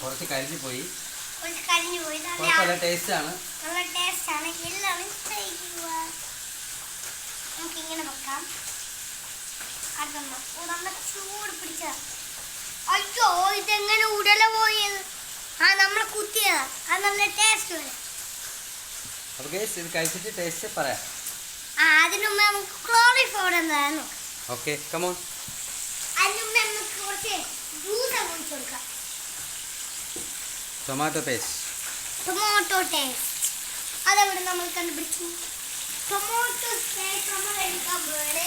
കുറച്ച് കരിഞ്ഞു പോയി. നല്ല ടേസ്റ്റ് ആണ്. എല്ലാവരും നമുക്കിങ്ങനെ വെക്കാം. നല്ല ചൂട് പിടിച്ച. അയ്യോ, ഇതെങ്ങനെ ഉടല പോയത്? നമ്മളെ കുത്തിയതാ. അത് നല്ല ടേസ്റ്റ് വരും. അപ്പോൾ ഗയ്സ് ഇത് കഴിച്ചിട്ട് ടേസ്റ്റ് പറയാം. അതിന് മുമ്പ് നമുക്ക് ക്ലോറിഫോർ എന്തായിരുന്നു. Okay, come on. അതിന് മുമ്പ് നമുക്ക് കുറച്ച് ജ്യൂസ് കുടിച്ചു കൊടുക്കാം. ടൊമാറ്റോ ടേസ്റ്റ് അതെവിടെ നമ്മൾ കണ്ടുപിടിച്ചു? ടൊമാറ്റോ പേസ്റ്റ് നമ്മൾ എടുക്കാൻ പോലെ.